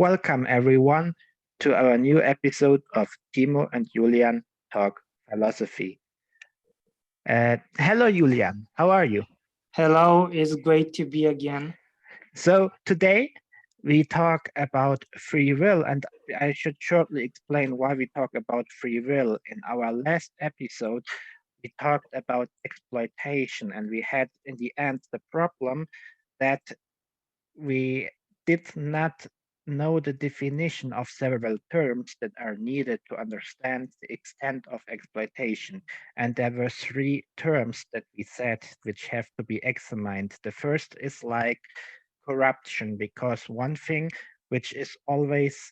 Welcome everyone to our new episode of Timo and Julian Talk Philosophy. Hello Julian, how are you? Hello, it's great to be again. So today we talk about free will, and I should shortly explain why we talk about free will. In our last episode, we talked about exploitation, and we had in the end the problem that we did not know the definition of several terms that are needed to understand the extent of exploitation. And there were three terms that we said which have to be examined. The first is like corruption, because one thing which is always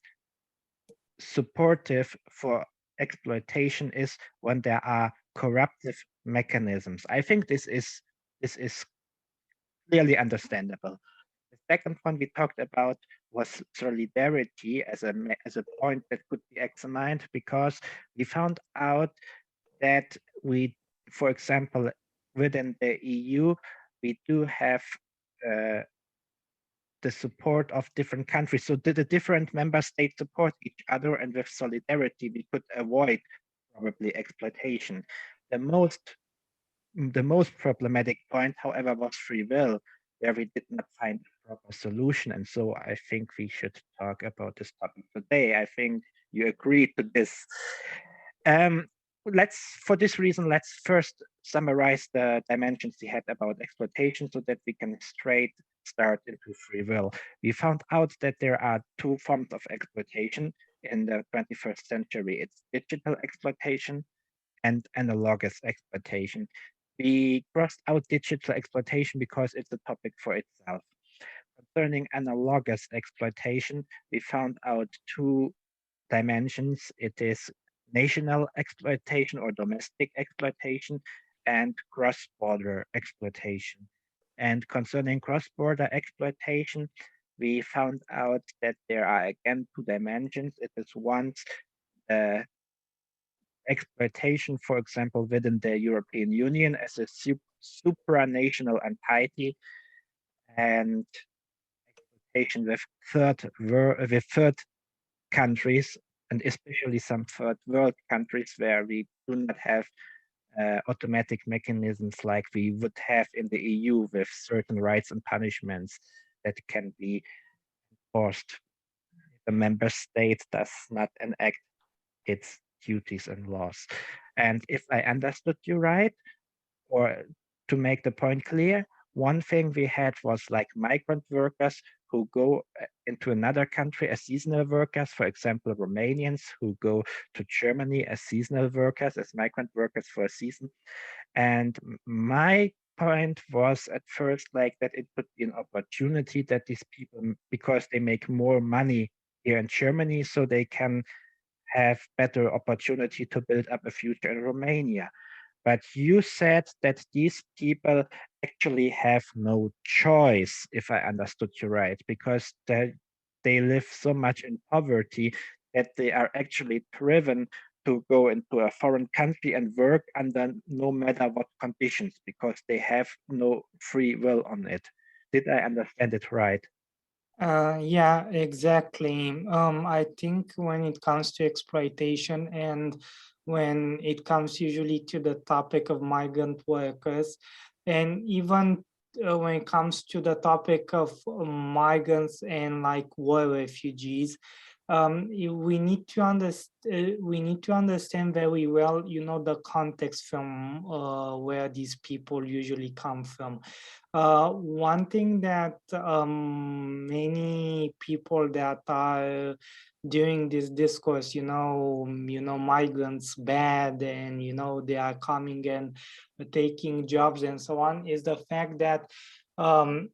supportive for exploitation is when there are corruptive mechanisms. I think this is clearly understandable. The second one we talked about was solidarity as a point that could be examined, because we found out that we, for example, within the EU, we do have uh, the support of different countries. So the different member states support each other, and with solidarity, we could avoid probably exploitation. The most the most problematic point, however, was free will, where we did not find a proper solution. And so I think we should talk about this topic today. I think you agree to this. Um, for this reason, let's first summarize the dimensions we had about exploitation so that we can straight start into free will. We found out that there are two forms of exploitation in the 21st century. It's digital exploitation and analogous exploitation. We crossed out digital exploitation because it's a topic for itself. Concerning analogous exploitation, we found out two dimensions. It is national exploitation or domestic exploitation and cross-border exploitation. And concerning cross-border exploitation, we found out that there are again two dimensions. It is once uh, exploitation, for example, within the European Union as a supranational entity, and exploitation with third countries, and especially some third world countries where we do not have automatic mechanisms like we would have in the EU with certain rights and punishments that can be enforced if a member state does not enact its duties and laws. And if I understood you right, or to make the point clear, one thing we had was like migrant workers who go into another country as seasonal workers, for example, Romanians who go to Germany as seasonal workers, as migrant workers for a season. And my point was at first like that it could be an opportunity that these people, because they make more money here in Germany, so they can have better opportunity to build up a future in Romania. But you said that these people actually have no choice, if I understood you right, because they live so much in poverty that they are actually driven to go into a foreign country and work under no matter what conditions, because they have no free will on it. Did I understand it right? Yeah, exactly. I think when it comes to exploitation and when it comes usually to the topic of migrant workers, and even when it comes to the topic of migrants and like war refugees, we need to understand. We need to understand very well, the context from where these people usually come from. One thing that many people that are during this discourse, migrants bad, and they are coming and taking jobs and so on, is the fact that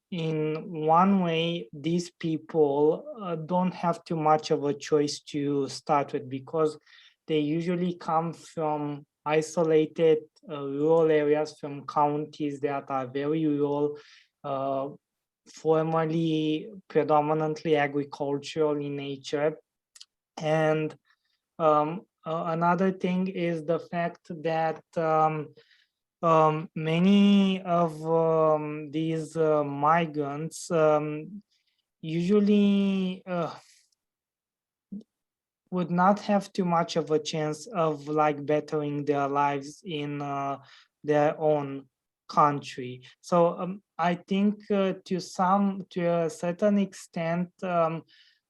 in one way these people don't have too much of a choice to start with, because they usually come from isolated rural areas, from counties that are very rural, uh, formerly predominantly agricultural in nature. And another thing is the fact that many of these migrants usually would not have too much of a chance of like bettering their lives in their own country. So I think to a certain extent,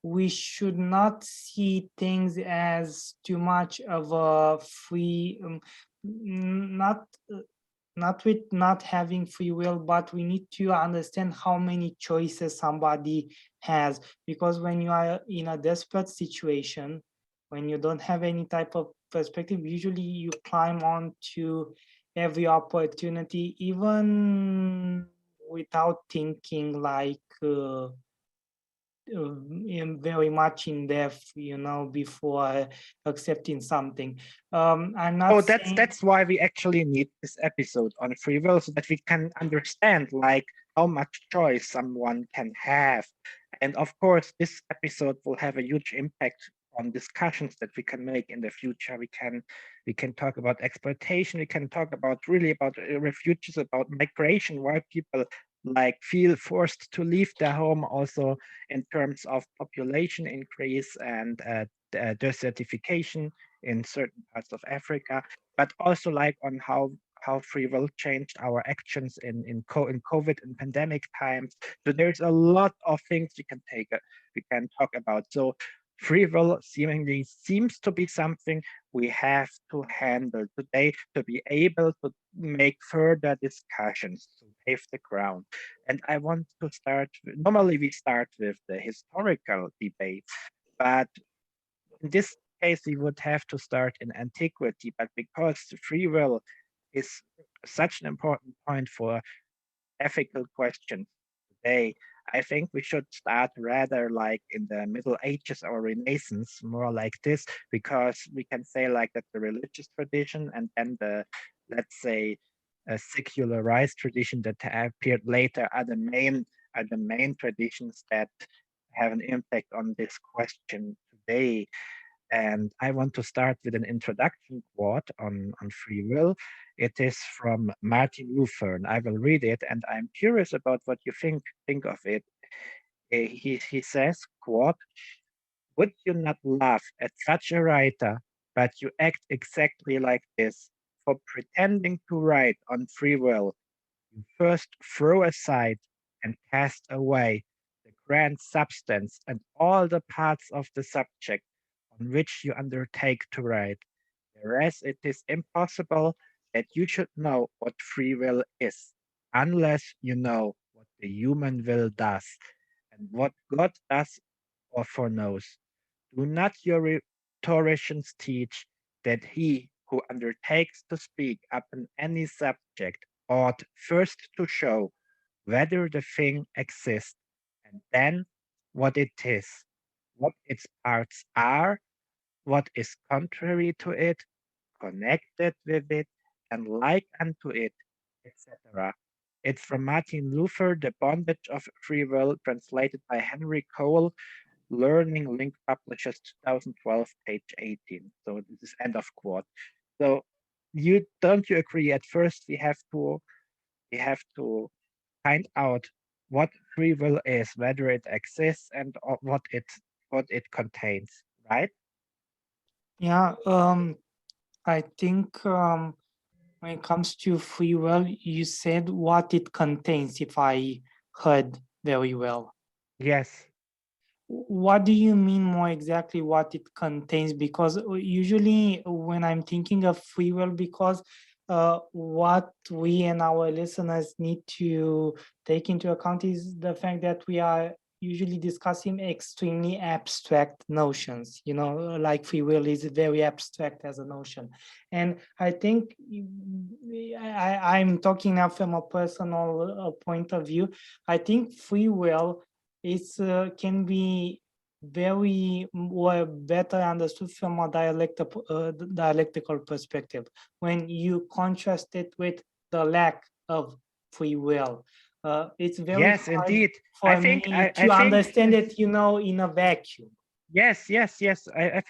we should not see things as too much of a free, not not with not having free will, but we need to understand how many choices somebody has. Because when you are in a desperate situation, when you don't have any type of perspective, usually you climb on to every opportunity, even without thinking like very much in depth, before accepting something. I'm not Oh, saying. that's why we actually need this episode on free will, so that we can understand like how much choice someone can have. And of course, this episode will have a huge impact on discussions that we can make in the future. We can talk about exploitation. We can talk about really about refugees, about migration, why people like feel forced to leave their home, also in terms of population increase and desertification in certain parts of Africa, but also like on how free will changed our actions in COVID and pandemic times. So there's a lot of things we can talk about. So free will seemingly seems to be something we have to handle today to be able to make further discussions to pave the ground. And I want to start. Normally, we start with the historical debate, but in this case, we would have to start in antiquity. But because free will is such an important point for ethical questions today, I think we should start rather like in the Middle Ages or Renaissance, more like this, because we can say like that the religious tradition and then let's say, a secularized tradition that appeared later are the main traditions that have an impact on this question today. And I want to start with an introduction quote on free will. It is from Martin Luther, and I will read it, and I'm curious about what you think of it. He says, quote, "Would you not laugh at such a writer, but you act exactly like this? For pretending to write on free will, you first throw aside and cast away the grand substance and all the parts of the subject on which you undertake to write, whereas it is impossible that you should know what free will is, unless you know what the human will does, and what God does or foreknows. Do not your rhetoricians teach that he who undertakes to speak upon any subject ought first to show whether the thing exists, and then what it is, what its parts are, what is contrary to it, connected with it, and like unto it, etc." It's from Martin Luther, The Bondage of Free Will, translated by Henry Cole, Learning Link Publishers, 2012, page 18. So this is end of quote. So don't you agree? At first, we have to find out what free will is, whether it exists, and what it contains, right? Yeah, I think when it comes to free will, you said what it contains, if I heard very well. Yes. What do you mean more exactly what it contains? Because usually when I'm thinking of free will, because what we and our listeners need to take into account is the fact that we are usually discussing extremely abstract notions, like free will is very abstract as a notion. And I think I'm talking now from a personal point of view. I think free will can be very or better understood from a dialectical perspective when you contrast it with the lack of free will. It's very Yes, hard indeed. I for think me I to think understand it, in a vacuum. yes, yes, yes. I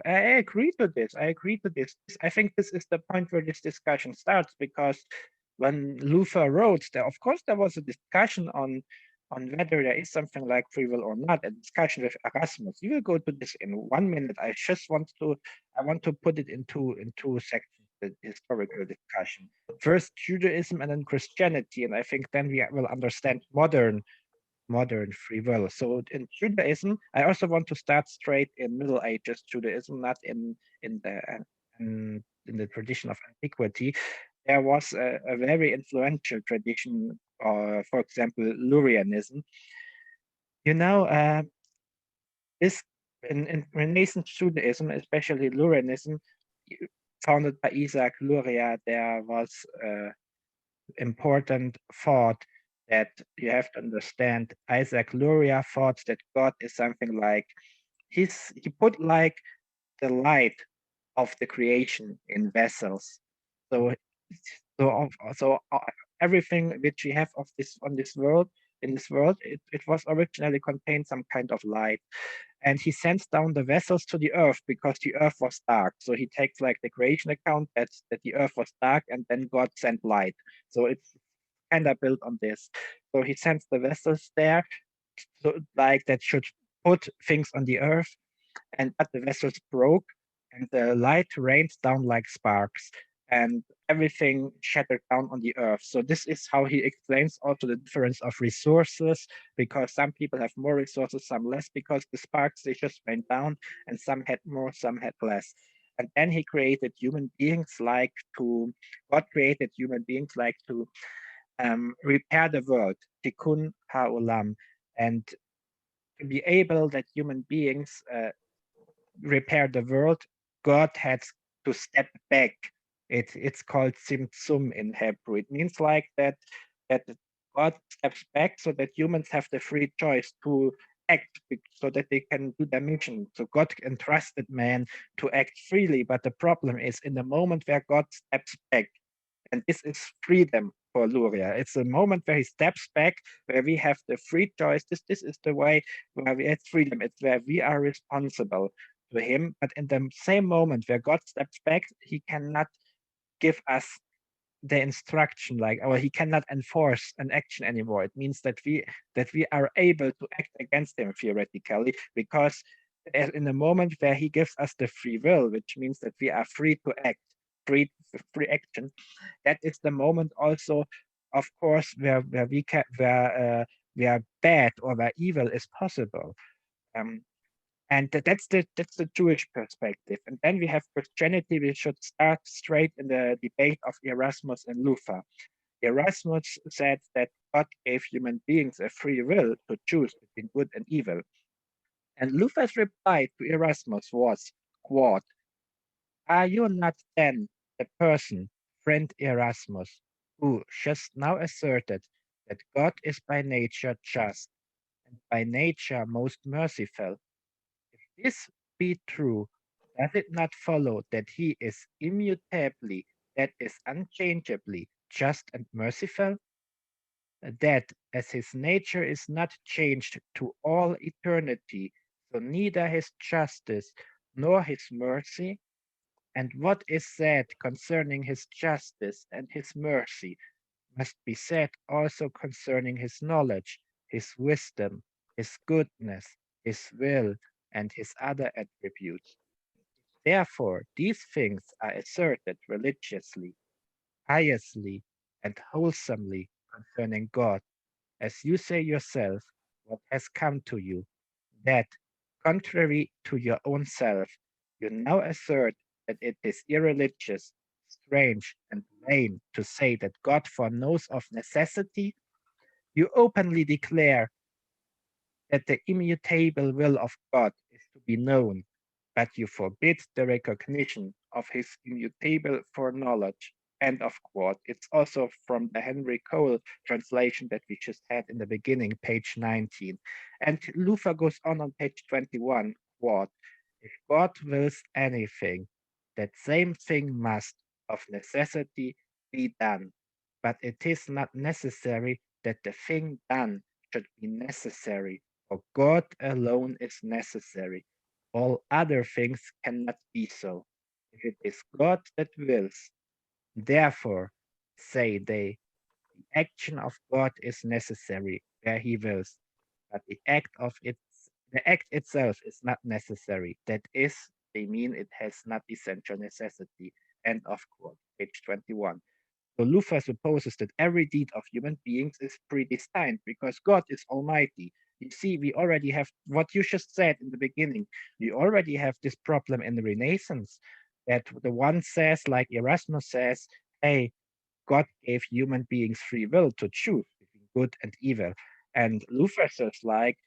agree to this. I agree to this. I think this is the point where this discussion starts, because when Luther wrote, there of course there was a discussion on on whether there is something like free will or not, a discussion with Erasmus. We will go to this in 1 minute. I want to put it in two sections, the historical discussion. First Judaism and then Christianity, and I think then we will understand modern free will. So in Judaism, I also want to start straight in Middle Ages Judaism, not in the tradition of antiquity. There was a very influential tradition, for example, Lurianism. You know, this in Renaissance Judaism, especially Lurianism, founded by Isaac Luria, there was important thought that you have to understand. Isaac Luria thought that God is something like he put like the light of the creation in vessels. So everything which we have of this on this world in this world, it was originally contained some kind of light. And he sends down the vessels to the earth because the earth was dark. So he takes like the creation account that the earth was dark, and then God sent light. So it's kind of built on this. So he sends the vessels there, so like that should put things on the earth, but the vessels broke, and the light rained down like sparks, and everything shattered down on the earth. So this is how he explains also the difference of resources, because some people have more resources, some less, because the sparks, they just went down, and some had more, some had less. And then he created human beings God created human beings like to repair the world, tikkun ha'olam, and to be able that human beings repair the world, God had to step back. It's called tzimtzum in Hebrew. It means like that God steps back so that humans have the free choice to act so that they can do their mission. So God entrusted man to act freely, but the problem is in the moment where God steps back, and this is freedom for Luria. It's a moment where he steps back, where we have the free choice. This is the way where we have freedom. It's where we are responsible to him. But in the same moment where God steps back, he cannot give us the instruction, or he cannot enforce an action anymore. It means that we are able to act against him theoretically, because in the moment where he gives us the free will, which means that we are free to act, free action, that is the moment also, of course, where bad or where evil is possible. And that's the Jewish perspective. And then we have Christianity. We should start straight in the debate of Erasmus and Luther. Erasmus said that God gave human beings a free will to choose between good and evil. And Luther's reply to Erasmus was, quote, "Are you not then the person, friend Erasmus, who just now asserted that God is by nature just and by nature most merciful? If this be true, does it not follow that he is immutably, that is unchangeably, just and merciful? That as his nature is not changed to all eternity, so neither his justice nor his mercy, and what is said concerning his justice and his mercy must be said also concerning his knowledge, his wisdom, his goodness, his will, and his other attributes. Therefore, these things are asserted religiously, piously, and wholesomely concerning God, as you say yourself, what has come to you, that, contrary to your own self, you now assert that it is irreligious, strange, and vain to say that God foreknows of necessity. You openly declare that the immutable will of God is to be known, but you forbid the recognition of his immutable foreknowledge. End of quote. It's also from the Henry Cole translation that we just had in the beginning, page 19. And Luther goes on page 21, quote, "If God wills anything, that same thing must, of necessity, be done. But it is not necessary that the thing done should be necessary, for God alone is necessary. All other things cannot be so. If it is God that wills, therefore, say they, the action of God is necessary. where he wills, but the act itself is not necessary. That is, they mean it has not essential necessity. End of quote. Page 21. So Luther supposes that every deed of human beings is predestined because God is almighty. You see, we already have what you just said in the beginning. We already have this problem in the Renaissance that the one says, like Erasmus says, hey, God gave human beings free will to choose between good and evil. And Luther says, like,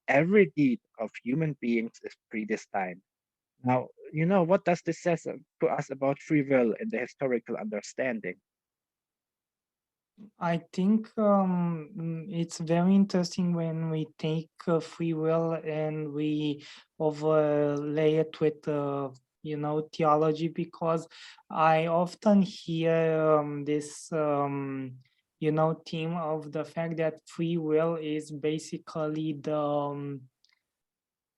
every deed of human beings is predestined. Now, what does this say to us about free will in the historical understanding? I think it's very interesting when we take free will and we overlay it with theology, because I often hear this theme of the fact that free will is basically the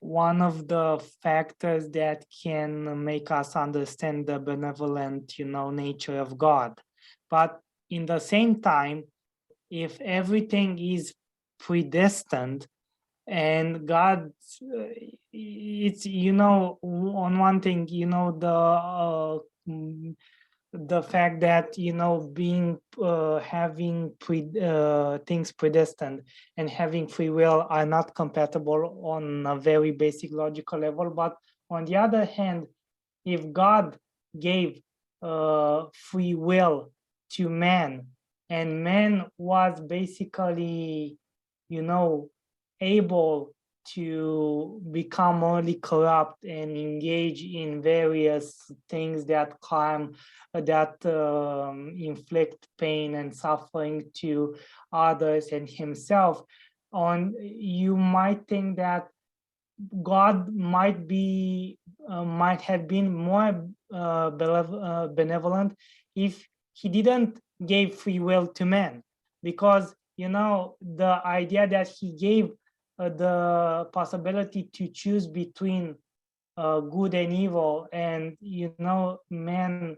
one of the factors that can make us understand the benevolent nature of God. But in the same time, if everything is predestined and God, it's on one thing, the fact that being having things predestined and having free will are not compatible on a very basic logical level. But on the other hand, if God gave free will to man, and man was basically able to become only corrupt and engage in various things that harm, that inflict pain and suffering to others and himself, you might think that God might have been more benevolent if he didn't give free will to man, because the idea that he gave the possibility to choose between good and evil, and man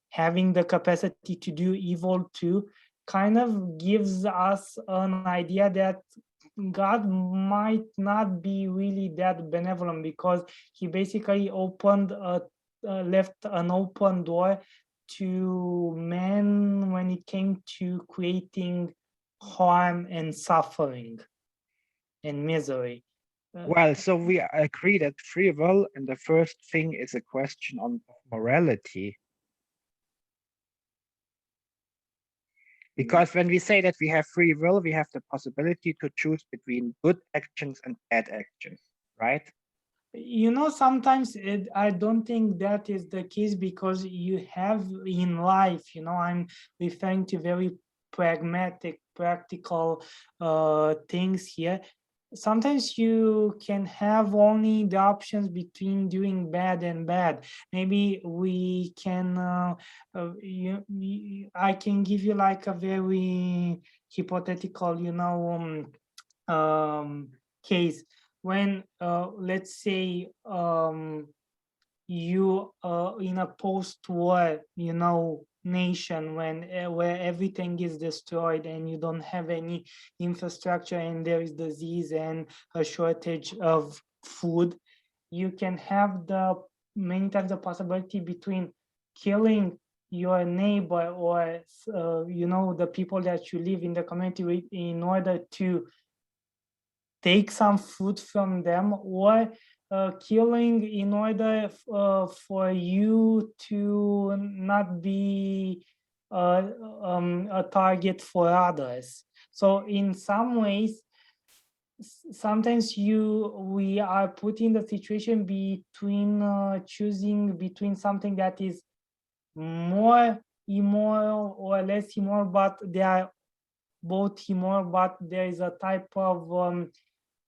having the capacity to do evil too, kind of gives us an idea that God might not be really that benevolent, because he basically left an open door to man when it came to creating harm and suffering and misery. Well, so we agree that free will, and the first thing is a question on morality. Because when we say that we have free will, we have the possibility to choose between good actions and bad actions, right? Sometimes I don't think that is the case, because you have in life, I'm referring to very pragmatic, practical things here. Sometimes you can have only the options between doing bad and bad. Maybe we can, I can give you like a very hypothetical, case. When let's say you in a post-war nation, when where everything is destroyed and you don't have any infrastructure and there is disease and a shortage of food, you can have the many times the possibility between killing your neighbor or the people that you live in the community with, in order to take some food from them, or killing in order for you to not be a target for others. So in some ways, sometimes we are put in the situation between choosing between something that is more immoral or less immoral, but they are both immoral, but there is a type of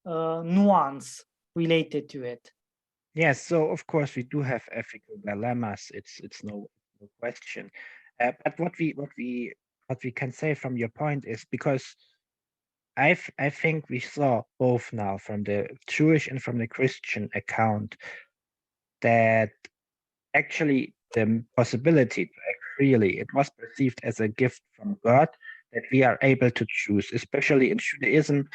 nuance related to it. Yes, so of course we do have ethical dilemmas. It's no question. But what we can say from your point is, because I think we saw both now from the Jewish and from the Christian account that actually the possibility to act freely, it was perceived as a gift from God, that we are able to choose, especially in Judaism.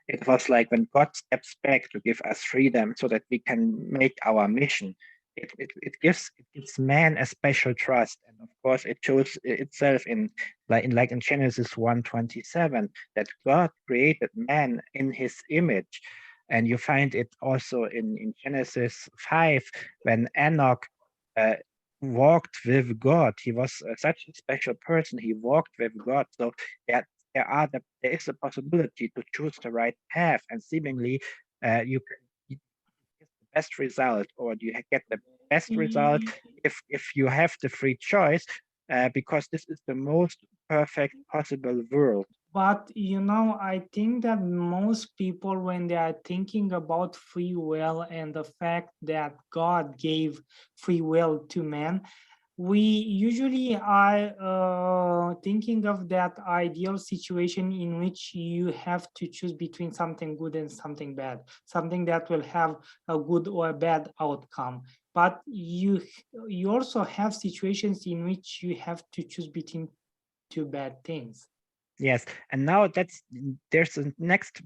It was like when God steps back to give us freedom so that we can make our mission. It gives man a special trust, and of course it shows itself in Genesis 1:27 that God created man in his image. And you find it also in Genesis 5 when Enoch uh, walked with God. He was such a special person. He walked with God. So there, there is a possibility to choose the right path, and seemingly you get the best result, or you get the best result if you have the free choice, because this is the most perfect possible world. But I think that most people, when they are thinking about free will and the fact that God gave free will to man, we usually are thinking of that ideal situation in which you have to choose between something good and something bad, something that will have a good or a bad outcome. But you also have situations in which you have to choose between two bad things. Yes, and now there's a next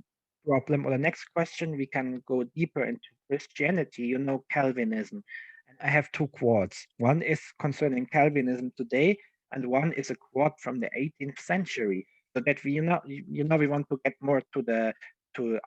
problem, or the next question. We can go deeper into Christianity, Calvinism. And I have two quotes. One is concerning Calvinism today, and one is a quote from the 18th century. So that we want to get more to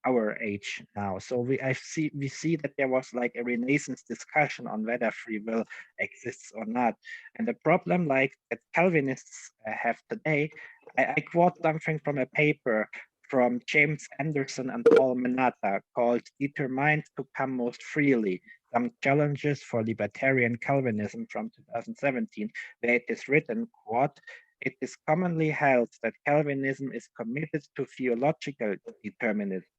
our age now. So we see that there was like a Renaissance discussion on whether free will exists or not. And the problem like that Calvinists have today, I quote something from a paper from James Anderson and Paul Manata called Determined to Come Most Freely, Some Challenges for Libertarian Calvinism from 2017, where it is written, quote, "It is commonly held that Calvinism is committed to theological determinism.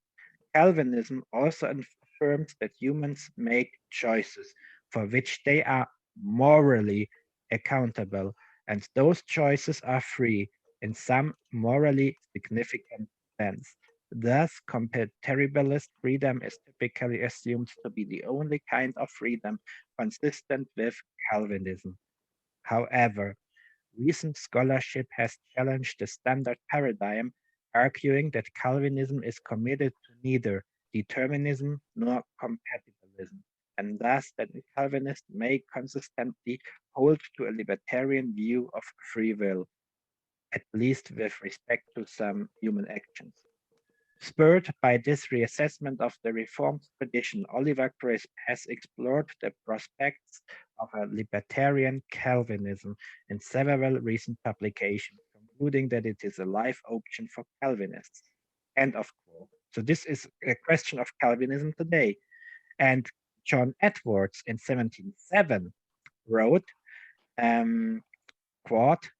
Calvinism also affirms that humans make choices for which they are morally accountable, and those choices are free in some morally significant sense. Thus, compatibilist freedom is typically assumed to be the only kind of freedom consistent with Calvinism. However, recent scholarship has challenged the standard paradigm, arguing that Calvinism is committed to neither determinism nor compatibilism, and thus that the Calvinist may consistently hold to a libertarian view of free will, at least with respect to some human actions. Spurred by this reassessment of the Reformed tradition, Oliver Crisp has explored the prospects of a libertarian Calvinism in several recent publications, concluding that it is a live option for Calvinists. End of quote. So this is a question of Calvinism today. And John Edwards in 1707 wrote, quote,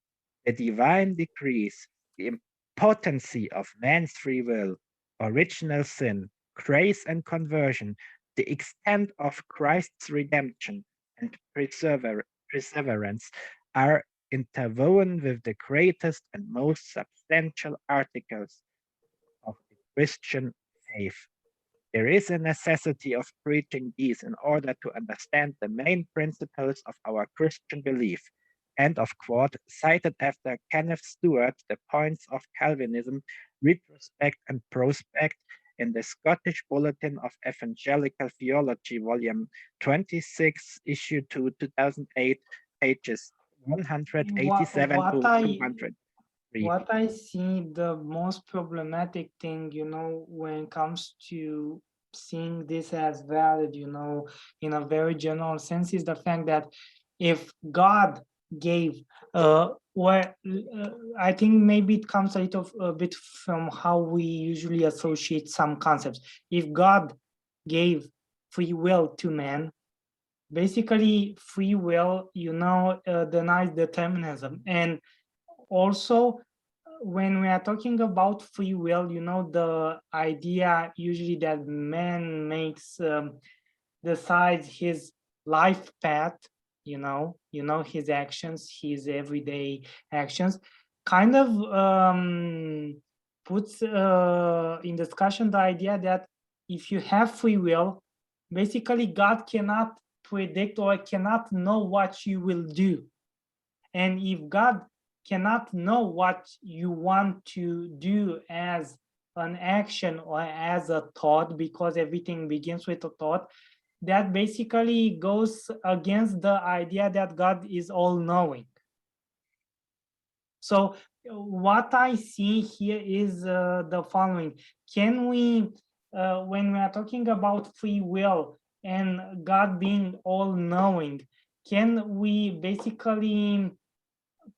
"The divine decrees, the impotency of man's free will, original sin, grace and conversion, the extent of Christ's redemption and perseverance are interwoven with the greatest and most substantial articles of the Christian faith. There is a necessity of preaching these in order to understand the main principles of our Christian belief." End of quote, cited after Kenneth Stewart, The Points of Calvinism, Retrospect and Prospect in the Scottish Bulletin of Evangelical Theology, Volume 26, Issue 2, 2008, pages 187 to 200. What I see the most problematic thing, when it comes to seeing this as valid, in a very general sense, is the fact that if God gave, I think maybe it comes a bit from how we usually associate some concepts. If God gave free will to man, basically free will, denies determinism. And also, when we are talking about free will, the idea usually that man makes decides his life path, his actions, his everyday actions, kind of puts in discussion the idea that if you have free will, basically God cannot predict or cannot know what you will do. And if God cannot know what you want to do as an action or as a thought, because everything begins with a thought, that basically goes against the idea that God is all-knowing. So what I see here is the following. Can we, when we are talking about free will and God being all-knowing, can we basically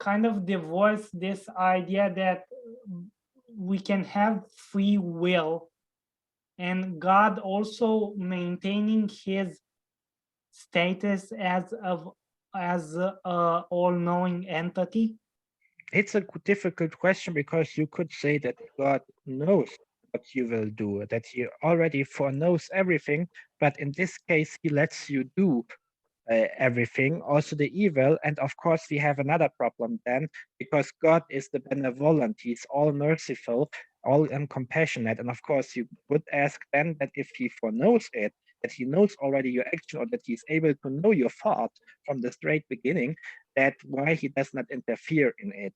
kind of divorce this idea that we can have free will and God also maintaining his status as a all-knowing entity? It's a difficult question because you could say that God knows what you will do, that he already foreknows everything, but in this case, he lets you do everything, also the evil. And of course, we have another problem then, because God is the benevolent, he's all merciful, all compassionate. And of course, you would ask then that if he foreknows it, that he knows already your action, or that he's able to know your thought from the straight beginning, that why he does not interfere in it,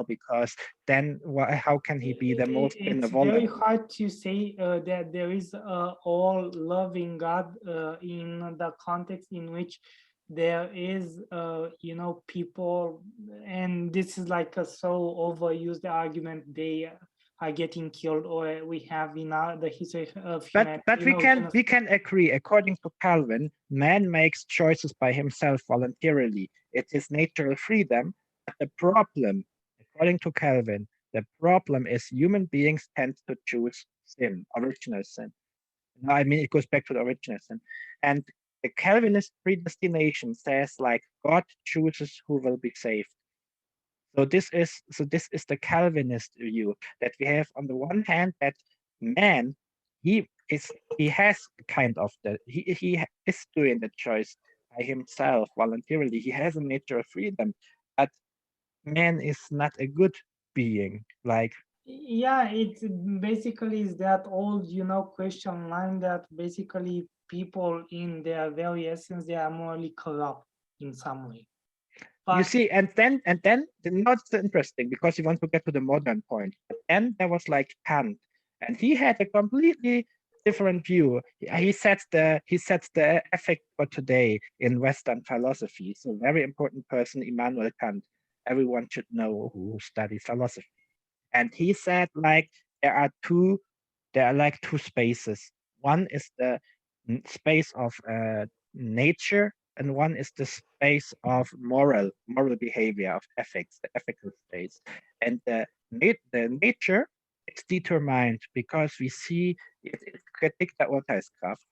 because then how can he be the most It's very benevolent? hard to say that there is all-loving God in the context in which there is, people, and this is like a so overused argument, they are getting killed, or we have in the history of humanity. But we can agree, according to Calvin, man makes choices by himself voluntarily. It is natural freedom. But the problem, according to Calvin, the problem is human beings tend to choose sin, original sin. No, I mean, it goes back to the original sin. And the Calvinist predestination says, like, God chooses who will be saved. So this is the Calvinist view, that we have on the one hand that man, he has kind of he is doing the choice by himself voluntarily. He has a nature of freedom, but man is not a good being. Like, yeah, it basically is that old, question line that basically people in their very essence, they are morally corrupt in some way. you But see, and then now it's interesting because you want to get to the modern point. But then there was like Kant, and he had a completely different view. He sets the ethic for today in Western philosophy. So very important person, Immanuel Kant. Everyone should know who studies philosophy. And he said like there are like two spaces. One is the space of nature, and one is the space of moral behavior, of ethics, the ethical space. And the nature is determined because we see it's Kritik der Urteilskraft.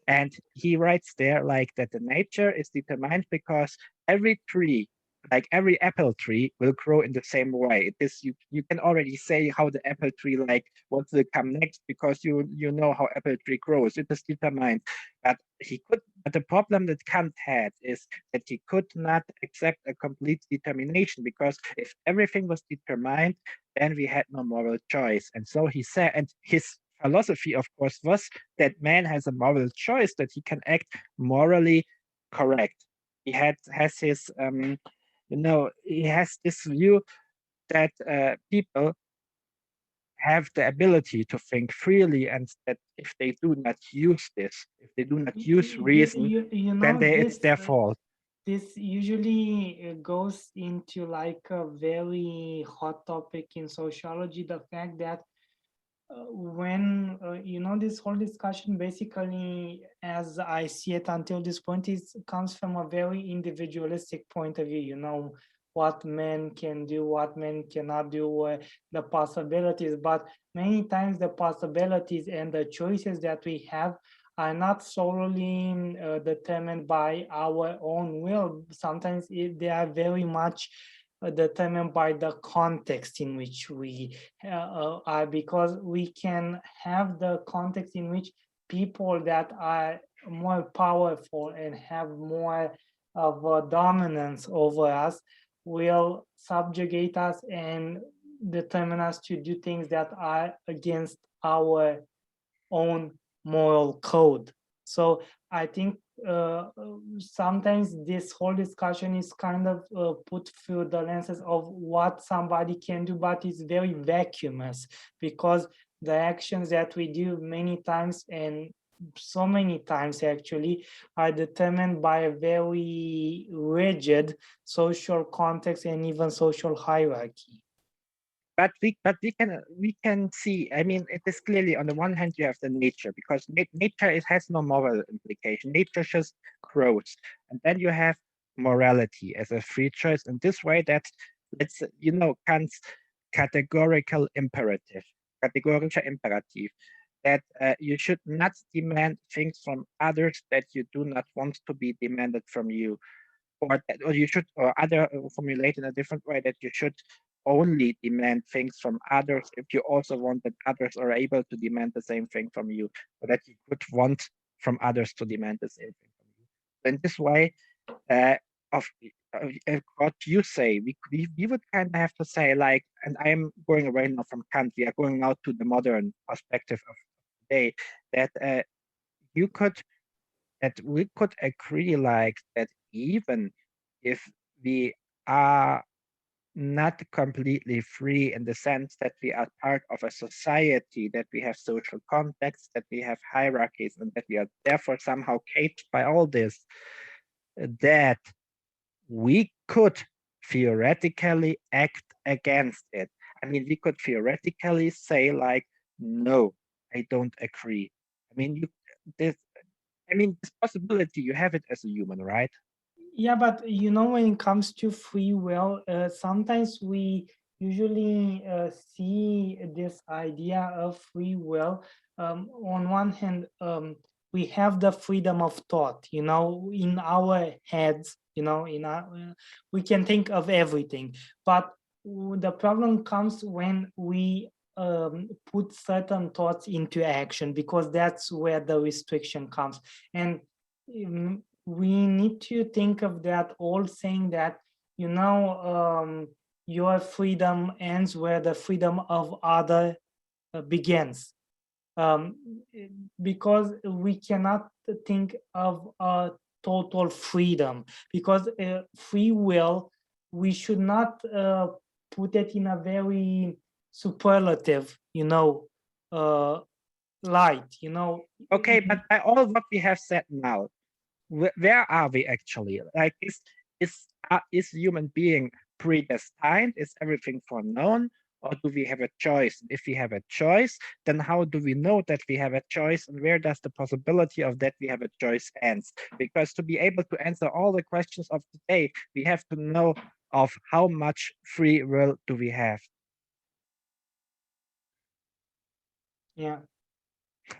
And he writes there like that the nature is determined because every tree, like every apple tree, will grow in the same way. It is you can already say how the apple tree, like what will come next, because you know how apple tree grows. It is determined. But the problem that Kant had is that he could not accept a complete determination, because if everything was determined, then we had no moral choice. And so he said, and his philosophy, of course, was that man has a moral choice, that he can act morally correct. He has his he has this view that people have the ability to think freely, and that if they do not use reason, then it's their fault. This usually goes into like a very hot topic in sociology, the fact that when this whole discussion, basically, as I see it until this point, is comes from a very individualistic point of view, what men can do, what men cannot do, the possibilities. But many times the possibilities and the choices that we have are not solely determined by our own will. Sometimes they are very much determined by the context in which we are, because we can have the context in which people that are more powerful and have more of a dominance over us will subjugate us and determine us to do things that are against our own moral code. So I think sometimes this whole discussion is kind of put through the lenses of what somebody can do, but it's very vacuumous, because the actions that we do many times, and so many times actually, are determined by a very rigid social context and even social hierarchy. But we can see. I mean, it is clearly on the one hand you have the nature, because nature it has no moral implication. Nature just grows, and then you have morality as a free choice. In this way, that it's Kant's categorical imperative, categorischer Imperativ, that you should not demand things from others that you do not want to be demanded from you, or you should, or other formulate in a different way, that you should only demand things from others if you also want that others are able to demand the same thing from you, or that you could want from others to demand the same thing from you. So in this way, of what you say, we would kind of have to say, like, and I'm going away now from Kant, we are going out to the modern perspective of today, that you could that we could agree, like, that even if we are not completely free in the sense that we are part of a society, that we have social contexts, that we have hierarchies, and that we are therefore somehow caged by all this, that we could theoretically act against it. I mean, we could theoretically say, like, no, I don't agree. I mean, this possibility, you have it as a human, right? Yeah, but when it comes to free will, sometimes we usually see this idea of free will. On one hand, we have the freedom of thought, in our heads, we can think of everything. But the problem comes when we put certain thoughts into action, because that's where the restriction comes. And we need to think of that all saying that, your freedom ends where the freedom of other begins. Um, because we cannot think of a total freedom, because free will, we should not put it in a very superlative, light, Okay, but by all what we have said now, where are we actually? Like, is human being predestined? Is everything foreknown? Or do we have a choice? If we have a choice, then how do we know that we have a choice? And where does the possibility of that we have a choice ends? Because to be able to answer all the questions of today, we have to know of how much free will do we have. yeah.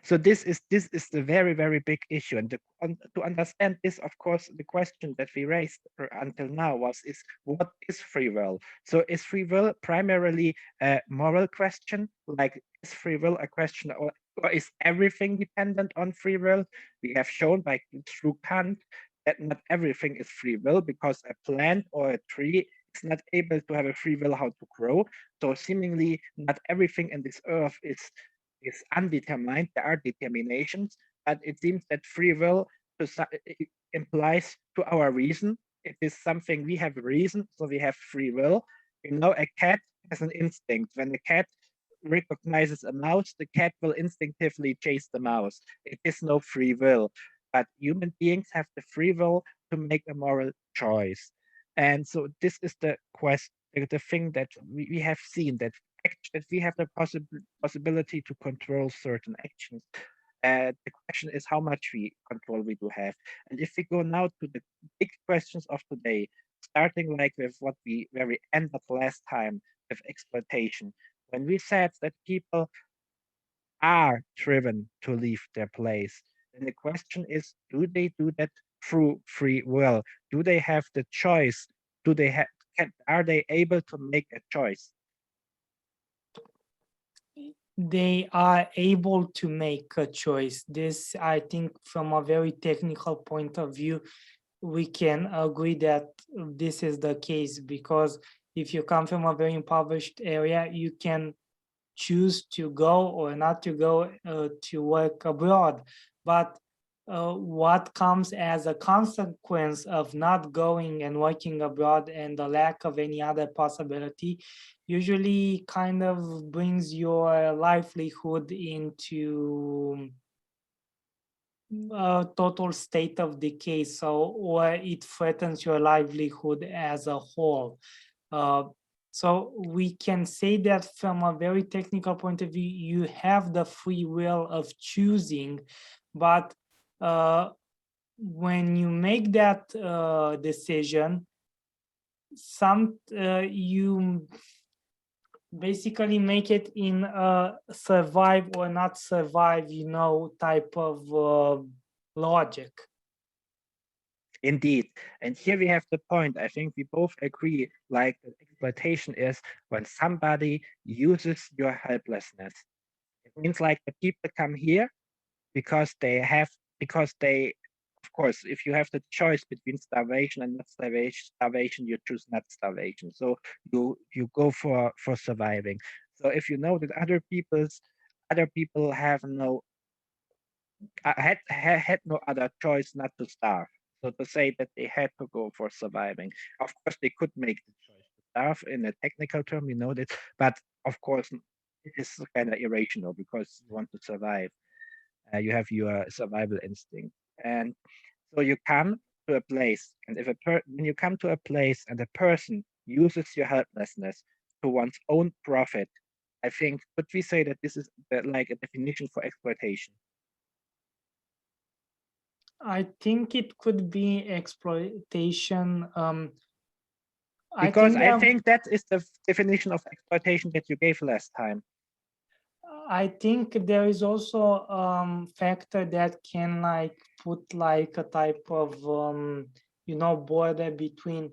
So this is the very big issue, and to understand this, of course, the question that we raised until now is what is free will? So is free will primarily a moral question? Like, is free will a question, or is everything dependent on free will? We have shown through Kant that not everything is free will, because a plant or a tree is not able to have a free will how to grow. So seemingly not everything in this earth is undetermined. There are determinations, but it seems that free will implies to our reason. It is something we have reason, so we have free will. A cat has an instinct. When a cat recognizes a mouse, the cat will instinctively chase the mouse. It is no free will, but human beings have the free will to make a moral choice. And so this is the thing that we have seen, that we have the possibility to control certain actions. The question is how much control we do have. And if we go now to the big questions of today, starting like with where we ended last time, with exploitation, when we said that people are driven to leave their place, then the question is, do they do that through free will? Do they have the choice? Are they able to make a choice? They are able to make a choice. This, I think, from a very technical point of view, we can agree that this is the case, because if you come from a very impoverished area, you can choose to go or not to go to work abroad. But what comes as a consequence of not going and working abroad and the lack of any other possibility usually kind of brings your livelihood into a total state of decay, or it threatens your livelihood as a whole. So we can say that from a very technical point of view, you have the free will of choosing, but when you make that decision, you basically make it in a survive or not survive, type of logic. Indeed. And here we have the point. I think we both agree, like exploitation is when somebody uses your helplessness. It means like the people come here because they, of course, if you have the choice between starvation and not starvation, you choose not starvation. So you go for surviving. So if you know that other people have had no other choice not to starve. So to say that they had to go for surviving. Of course, they could make the choice to starve in a technical term, we know this, but of course, it is kind of irrational because you want to survive. You have your survival instinct, and so you come to a place, and when you come to a place and a person uses your helplessness to one's own profit, I think could we say that this is like a definition for exploitation? I think it could be exploitation. Because I think that is the definition of exploitation that you gave last time. I think there is also factor that can put like a type of border between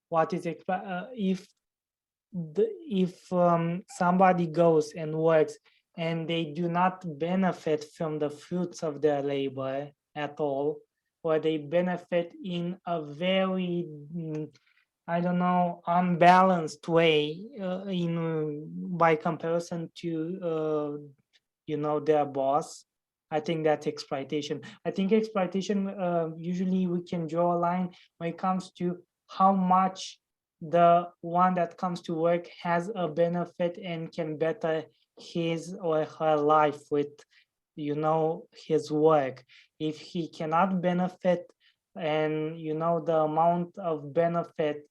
what is if somebody goes and works and they do not benefit from the fruits of their labor at all, or they benefit in a very I don't know, unbalanced way by comparison to their boss. I think that's exploitation. I think exploitation, usually we can draw a line when it comes to how much the one that comes to work has a benefit and can better his or her life with his work. If he cannot benefit, and the amount of benefit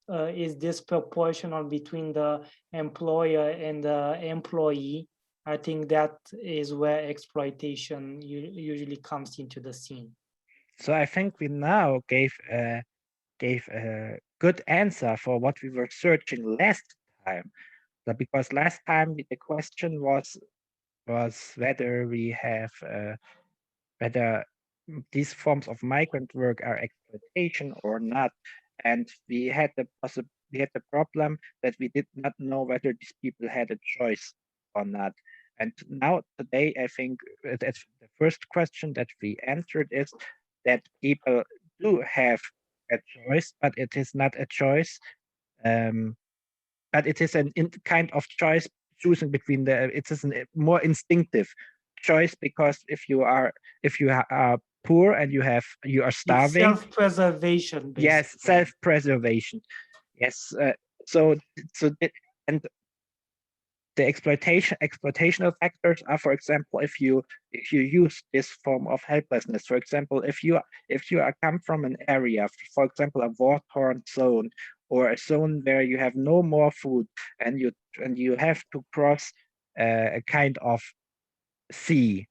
is disproportional between the employer and the employee, I think that is where exploitation usually comes into the scene. So I think we now gave a good answer for what we were searching last time. Because last time the question was whether we have whether these forms of migrant work are exploitation or not, and we had the problem that we did not know whether these people had a choice or not. And now today, I think that's the first question that we answered is that people do have a choice, but it is not a choice. But it is an kind of choice choosing between it is a more instinctive choice, because if you are poor and you are starving, it's self-preservation, basically. Yes, self-preservation. Yes, and the exploitational factors are, for example, if you use this form of helplessness. For example, if you come from an area, for example, a war-torn zone, or a zone where you have no more food, and you have to cross a kind of sea.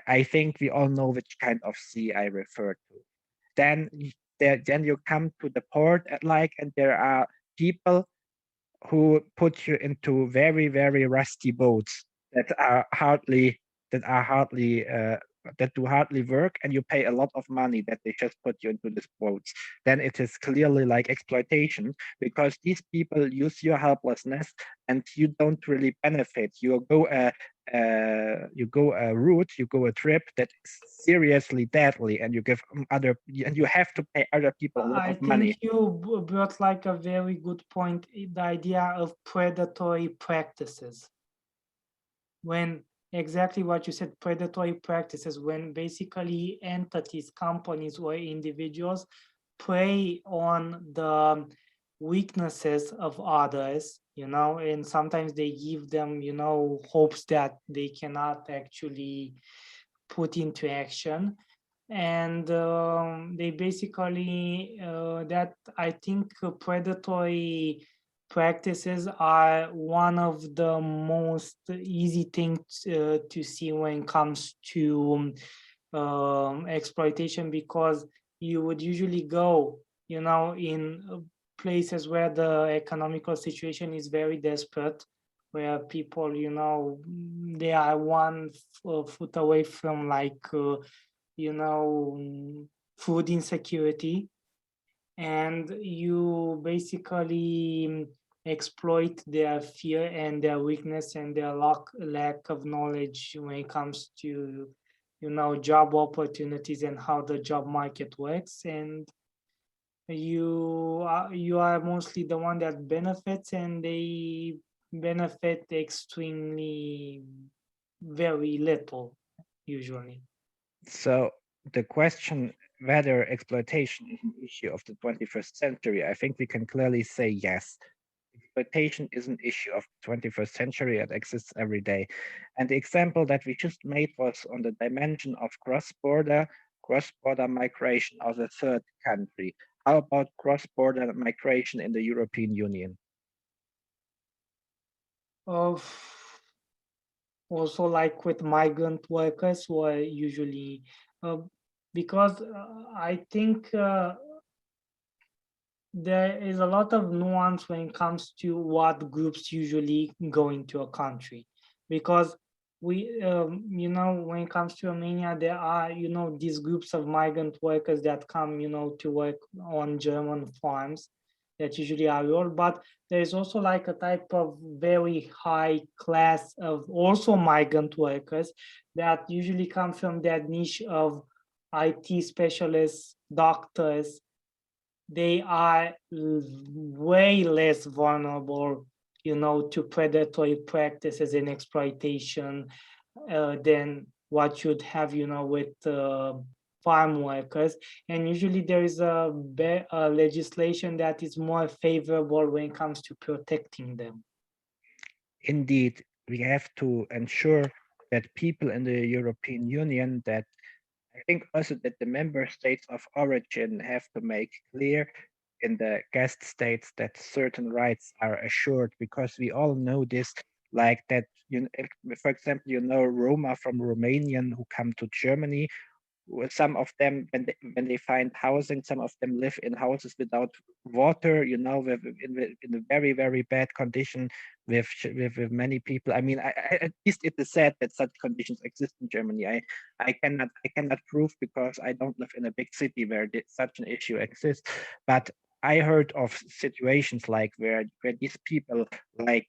I think we all know which kind of sea I refer to. Then you come to the port and there are people who put you into very, very rusty boats that do hardly work, and you pay a lot of money that they just put you into these boats. Then it is clearly like exploitation, because these people use your helplessness and you don't really benefit. You go a trip that is seriously deadly, and you have to pay other people a lot of money. I think you brought like a very good point, the idea of predatory practices. When exactly what you said, predatory practices, when basically entities, companies, or individuals prey on the weaknesses of others, and sometimes they give them, hopes that they cannot actually put into action. And they basically, that I think predatory practices are one of the most easy things to see when it comes to exploitation, because you would usually go, in places where the economical situation is very desperate, where people, they are one foot away from you know, food insecurity, and you basically exploit their fear and their weakness and their lack of knowledge when it comes to, job opportunities and how the job market works. And you are mostly the one that benefits, and they benefit extremely very little usually. So the question whether exploitation is an issue of the 21st century, I think we can clearly say yes. Exploitation is an issue of the 21st century. It exists every day. And the example that we just made was on the dimension of cross-border migration of a third country. How about cross-border migration in the European Union? Of Also, like with migrant workers who are usually, uh, because I think there is a lot of nuance when it comes to what groups usually go into a country, because when it comes to Romania, there are, these groups of migrant workers that come, to work on German farms that usually are rural, but there is also like a type of very high class of also migrant workers that usually come from that niche of IT specialists, doctors. They are way less vulnerable, to predatory practices and exploitation than what you'd have, with farm workers. And usually there is a legislation that is more favorable when it comes to protecting them. Indeed, we have to ensure that people in the European Union, that I think also that the member states of origin have to make clear in the guest states that certain rights are assured, because we all know this, like that, for example, Roma from Romanian who come to Germany. Some of them, when they find housing, some of them live in houses without water, in a very, very bad condition, with many people. I mean, at least it is said that such conditions exist in Germany. I cannot prove, because I don't live in a big city where such an issue exists. But I heard of situations like where these people, like,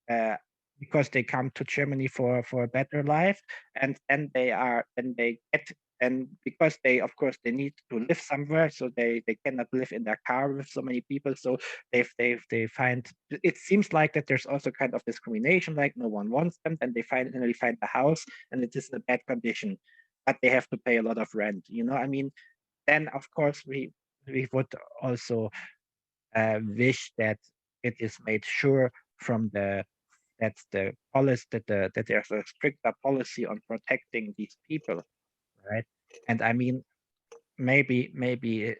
uh, because they come to Germany for a better life, and then they get, and because they, of course, they need to live somewhere, so they cannot live in their car with so many people. So they find, it seems like that there's also kind of discrimination, like no one wants them, and they finally find a house, and it is in a bad condition, but they have to pay a lot of rent. I mean, then of course we would also wish that it is made sure from the policy, that there's a stricter policy on protecting these people, right? And I mean, maybe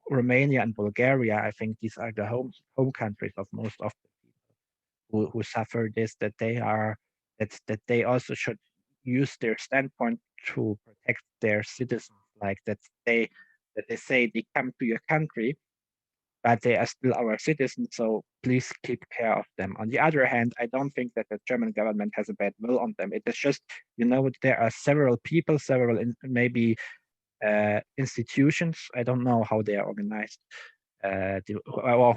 Romania and Bulgaria, I think these are the home countries of most of the people who suffer this, that they also should use their standpoint to protect their citizens, like that they say they come to your country, but they are still our citizens, so please keep care of them. On the other hand, I don't think that the German government has a bad will on them. It is just, there are several people, maybe institutions. I don't know how they are organized, or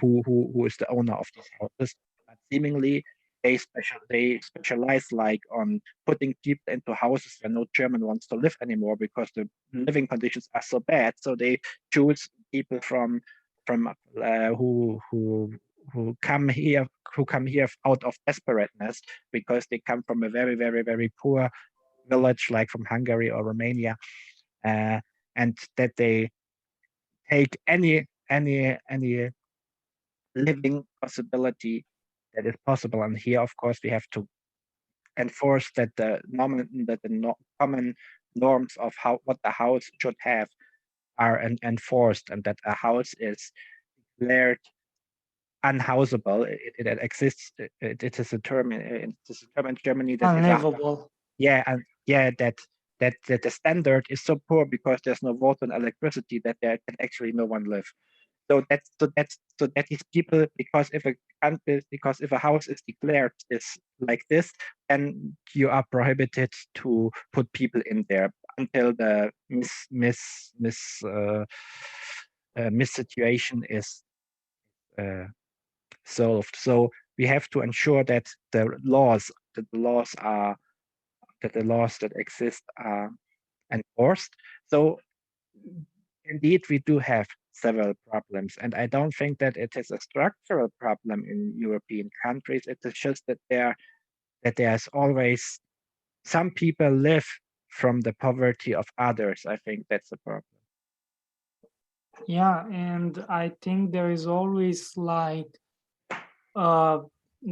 who is the owner of these houses, but seemingly they specialize, like, on putting people into houses where no German wants to live anymore, because the living conditions are so bad. So they choose people from who come here out of desperateness because they come from a very, very, very poor village, like from Hungary or Romania, and that they take any living possibility that is possible. And here, of course, we have to enforce that the common norms of what the house should have are enforced, and that a house is declared unhousable. It exists. It is a term. It is a term in Germany that Unlivable. that the standard is so poor because there's no water and electricity that there can actually no one live. So that these people, because if a house is declared is like this, then you are prohibited to put people in there until the situation is solved. So we have to ensure that the laws that exist are enforced. So indeed, we do have several problems, and I don't think that it is a structural problem in European countries. It is just that there's always some people live from the poverty of others. I think that's a problem. Yeah, and I think there is always like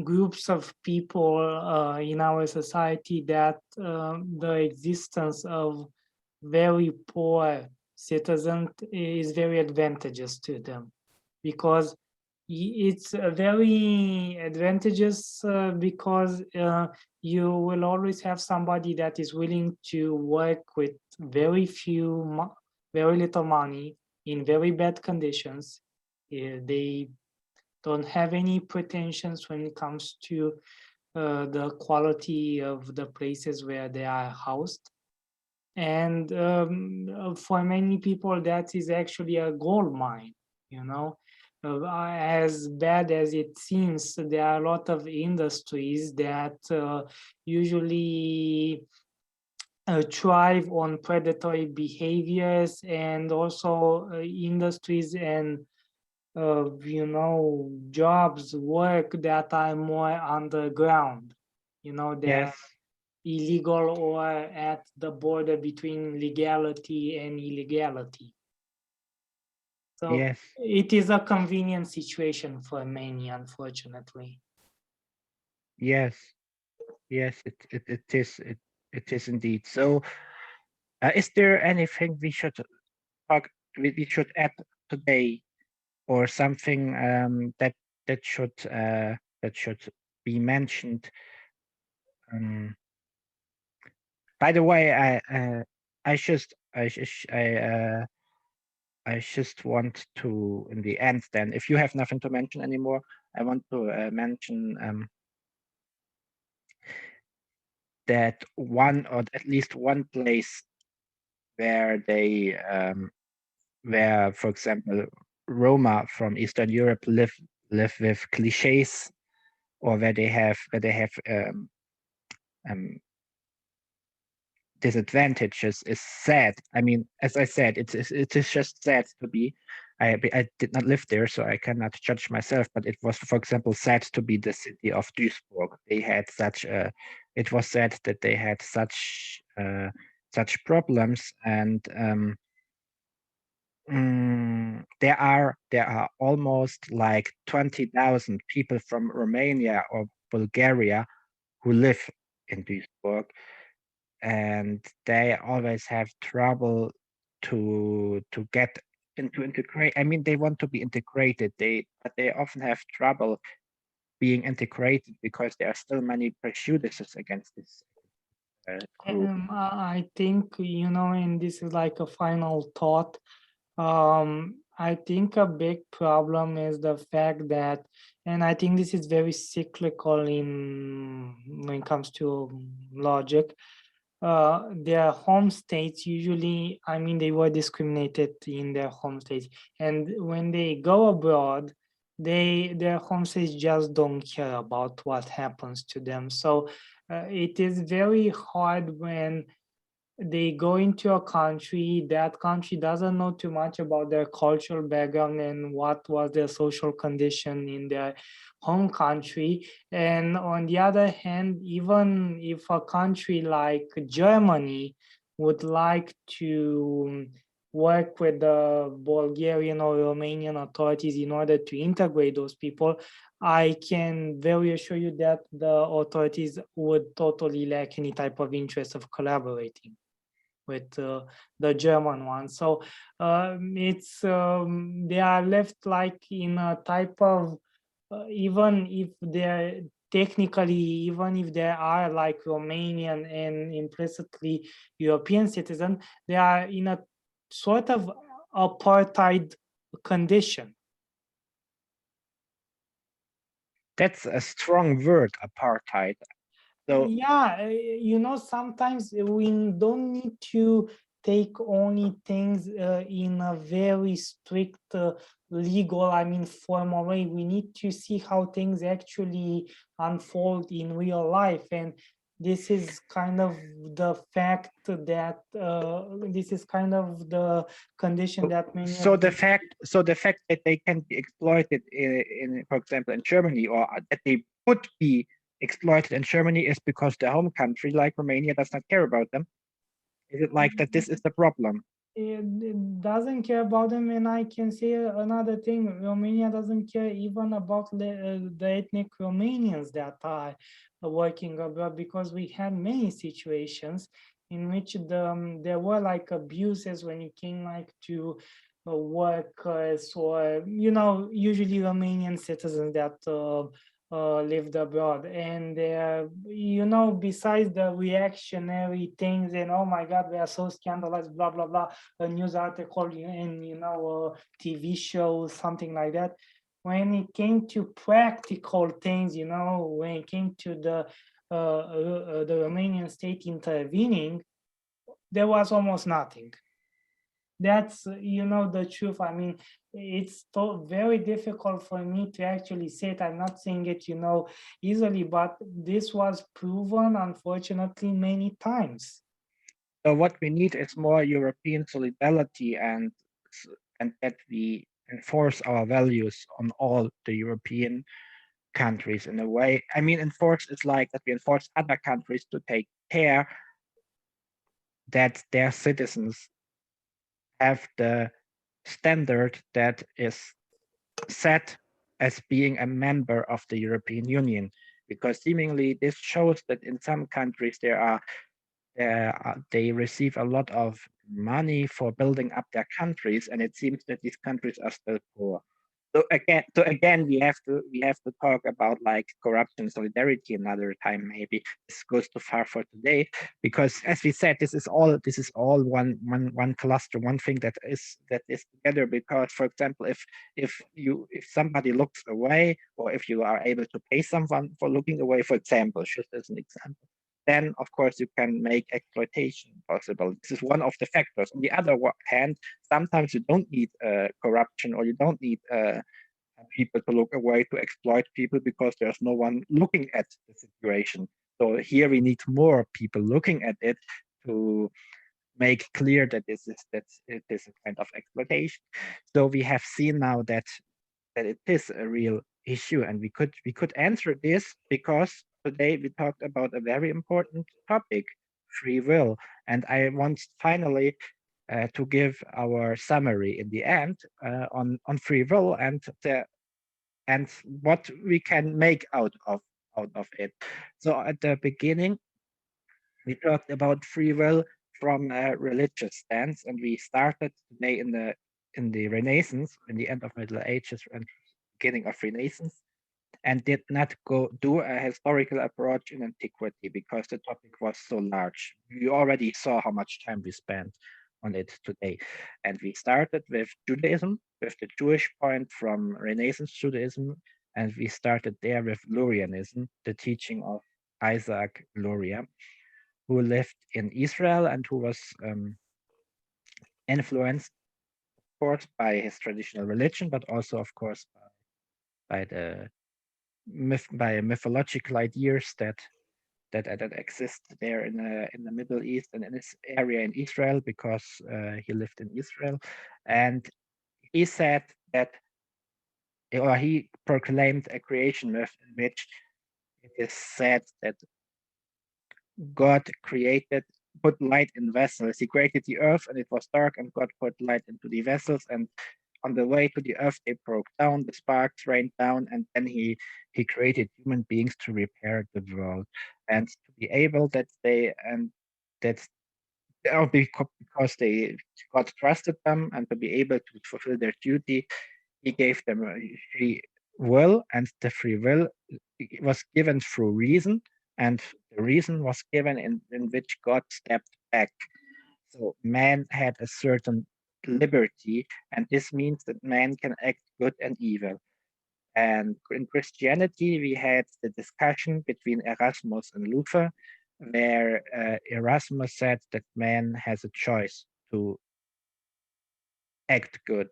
groups of people in our society that the existence of very poor citizens is very advantageous to them, because it's very advantageous because you will always have somebody that is willing to work with very little money in very bad conditions. They don't have any pretensions when it comes to the quality of the places where they are housed. And for many people, that is actually a gold mine, you know. As bad as it seems, there are a lot of industries that usually thrive on predatory behaviors, and also industries and jobs, work that are more underground, they're Yes, illegal or at the border between legality and illegality. So yes, it is a convenient situation for many, unfortunately. yes, yes. It is indeed. So, is there anything we should we should add today, or something that should be mentioned? By the way, I just I just want to, in the end, then, if you have nothing to mention anymore, I want to mention that one, or at least one place where where, for example, Roma from Eastern Europe live with cliches, or where they have disadvantages, is sad. I mean, as I said, it is just sad to be. I did not live there, so I cannot judge myself. But it was, for example, sad to be the city of Duisburg. They had such a. It was said that they had such problems, and there are almost like 20,000 people from Romania or Bulgaria who live in Duisburg, and they always have trouble to get integrate. I mean, they want to be integrated, but they often have trouble being integrated because there are still many prejudices against this group. I think, and this is like a final thought. I think a big problem is the fact that, and I think this is very cyclical when it comes to logic. Their home states usually, I mean, they were discriminated in their home states, and when they go abroad, their home states just don't care about what happens to them. So it is very hard when they go into a country, that country doesn't know too much about their cultural background and what was their social condition in their home country. And on the other hand, even if a country like Germany would like to work with the Bulgarian or Romanian authorities in order to integrate those people, I can very assure you that the authorities would totally lack any type of interest of collaborating with the German one. So it's they are left like in a type of even if they're technically, even if they are like Romanian and implicitly European citizen, they are in a sort of apartheid condition. That's a strong word, apartheid. So Yeah, sometimes we don't need to take only things in a very strict legal, I mean, formal way. We need to see how things actually unfold in real life. And this is kind of the fact that this is kind of the condition that many so of the the fact that they can be exploited in, for example, in Germany, or that they would be exploited in Germany, is because their home country, like Romania, does not care about them. Is it like that? This is the problem. it doesn't care about them. And I can say another thing: Romania doesn't care even about the ethnic Romanians that are working abroad, because we had many situations in which there were like abuses when it came like to workers, or usually Romanian citizens that lived abroad. And besides the reactionary things and oh my god, we are so scandalized, blah blah blah, a news article and a TV show, something like that, when it came to practical things, when it came to the Romanian state intervening, there was almost nothing. That's the truth. I mean, it's very difficult for me to actually say it. I'm not saying it easily, but this was proven, unfortunately, many times. So what we need is more European solidarity, and that we enforce our values on all the European countries in a way. I mean, enforce is like that we enforce other countries to take care that their citizens have the standard that is set as being a member of the European Union, because seemingly this shows that in some countries they receive a lot of money for building up their countries, and it seems that these countries are still poor. So again, we have to talk about like corruption, solidarity another time. Maybe this goes too far for today, because as we said, this is all one cluster, one thing that is together. Because, for example, if somebody looks away, or if you are able to pay someone for looking away, for example, just as an example, then of course you can make exploitation possible. This is one of the factors. On the other hand, sometimes you don't need corruption, or you don't need people to look away to exploit people, because there's no one looking at the situation. So here we need more people looking at it to make clear that it is a kind of exploitation. So we have seen now that it is a real issue, and we could answer this because today we talked about a very important topic, free will. And I want finally to give our summary in the end on free will, and what we can make out of it. So at the beginning, we talked about free will from a religious stance, and we started today in the Renaissance, in the end of Middle Ages and beginning of Renaissance, and did not go do a historical approach in antiquity because the topic was so large. You already saw how much time we spent on it today. And we started with Judaism, with the Jewish point from Renaissance Judaism, and we started there with Lurianism, the teaching of Isaac Luria, who lived in Israel and who was influenced, of course, by his traditional religion, but also, of course, by the mythological ideas that that exists there in the Middle East and in this area in Israel, because he lived in Israel, and he said that, or he proclaimed a creation myth in which it is said that God put light in vessels. He created the earth and it was dark, and God put light into the vessels, and on the way to the earth they broke down, the sparks rained down, and then he created human beings to repair the world, and to be able that because God trusted them, and to be able to fulfill their duty, he gave them a free will, and the free will was given through reason, and the reason was given in which God stepped back. So man had a certain liberty, and this means that man can act good and evil. And in Christianity, we had the discussion between Erasmus and Luther, where Erasmus said that man has a choice to act good.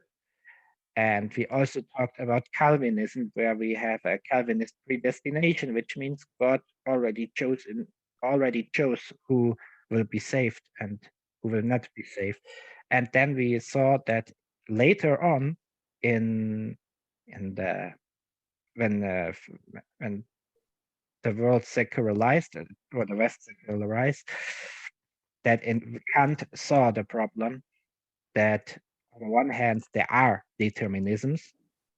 And we also talked about Calvinism, where we have a Calvinist predestination, which means God already chose who will be saved and who will not be saved. And then we saw that later on when the world secularized, or the West secularized, that Kant saw the problem that on the one hand there are determinisms,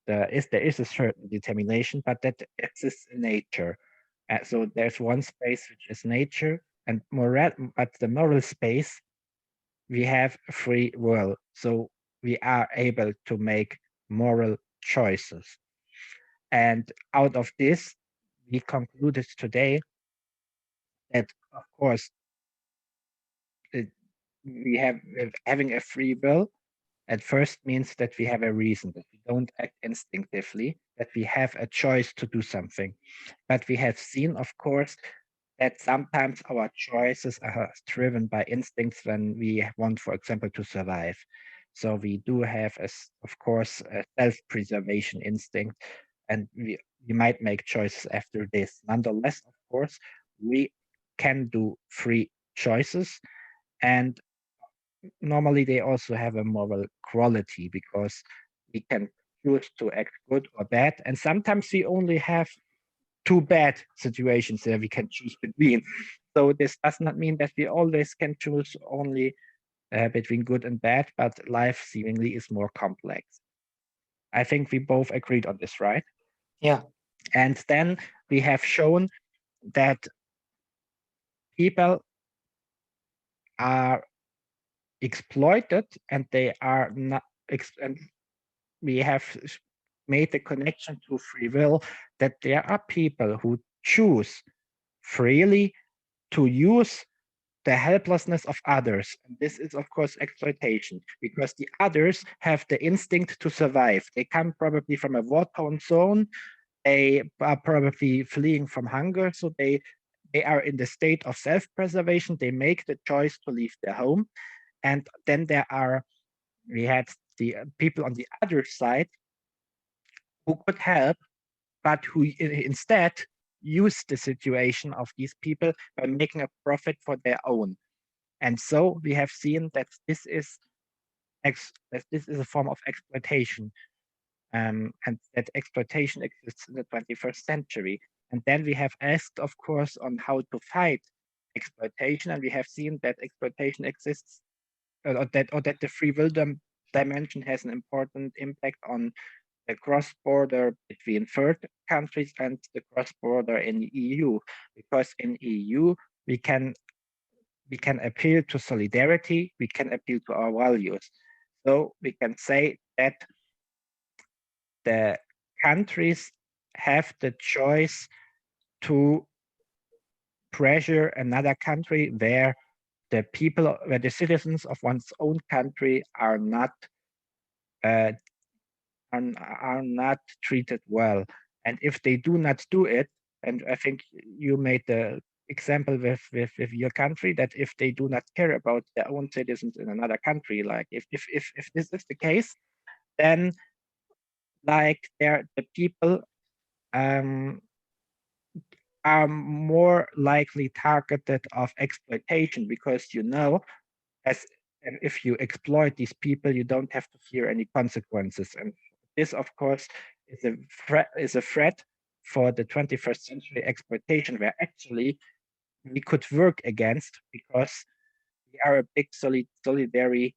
there is a certain determination, but that exists in nature. So there's one space which is nature, and but the moral space, we have free will. So we are able to make moral choices. And out of this, we concluded today that, of course, having a free will at first means that we have a reason, that we don't act instinctively, that we have a choice to do something. But we have seen, of course, that sometimes our choices are driven by instincts when we want, for example, to survive. So we do have, of course, a self-preservation instinct, and we might make choices after this. Nonetheless, of course, we can do free choices, and normally they also have a moral quality, because we can choose to act good or bad, and sometimes we only have two bad situations that we can choose between. So this does not mean that we always can choose only between good and bad, but life seemingly is more complex. I think we both agreed on this, right? Yeah. And then we have shown that people are exploited, and they are not, and we have made the connection to free will, that there are people who choose freely to use the helplessness of others. And this is, of course, exploitation, because the others have the instinct to survive. They come probably from a war-torn zone. They are probably fleeing from hunger. So they are in the state of self-preservation. They make the choice to leave their home. And then we had the people on the other side who could help, but who instead use the situation of these people by making a profit for their own. And so we have seen that this is a form of exploitation, and that exploitation exists in the 21st century. And then we have asked, of course, on how to fight exploitation, and we have seen that exploitation exists, or that the free will dimension has an important impact on the cross-border between third countries and the cross-border in the EU, because in EU we can appeal to solidarity, we can appeal to our values. So we can say that the countries have the choice to pressure another country where the citizens of one's own country are not treated well. And if they do not do it, and I think you made the example with your country, that if they do not care about their own citizens in another country, like if this is the case, then like the people are more likely targeted of exploitation because as and if you exploit these people, you don't have to fear any consequences. And this, of course, is a threat for the 21st century exploitation, where actually we could work against because we are a big solidary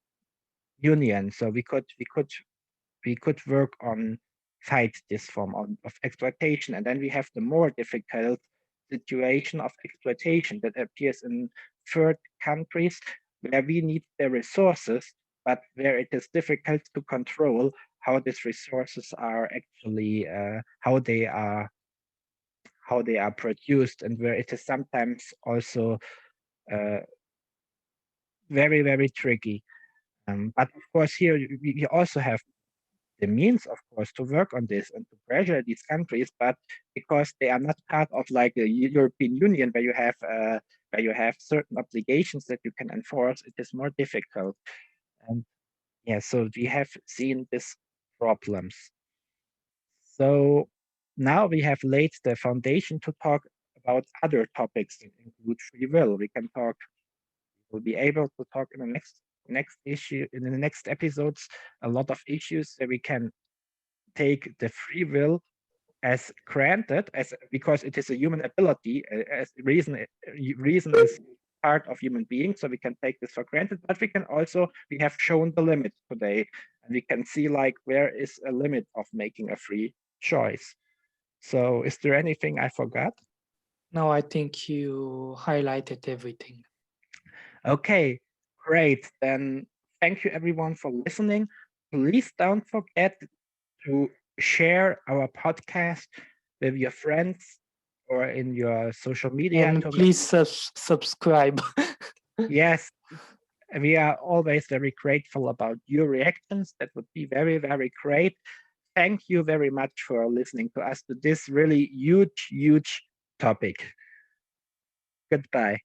union. So we could work on fight this form of exploitation. And then we have the more difficult situation of exploitation that appears in third countries where we need the resources, but where it is difficult to control how these resources are actually how they are produced, and where it is sometimes also very, very tricky. But of course, here we also have the means, of course, to work on this and to pressure these countries, but because they are not part of like the European Union, where you have certain obligations that you can enforce, it is more difficult. And yeah, so we have seen these problems. So now we have laid the foundation to talk about other topics that include free will. We'll be able to talk in the next issue, in the next episodes, a lot of issues that we can take the free will as granted, as because it is a human ability, as reason is part of human beings, so we can take this for granted. But we have shown the limit today, and we can see like where is a limit of making a free choice. So, is there anything I forgot? No, I think you highlighted everything. Okay, great. Then thank you everyone for listening. Please don't forget to share our podcast with your friends or in your social media. And please subscribe. Yes, we are always very grateful about your reactions. That would be very, very great. Thank you very much for listening to us to this really huge topic. Goodbye.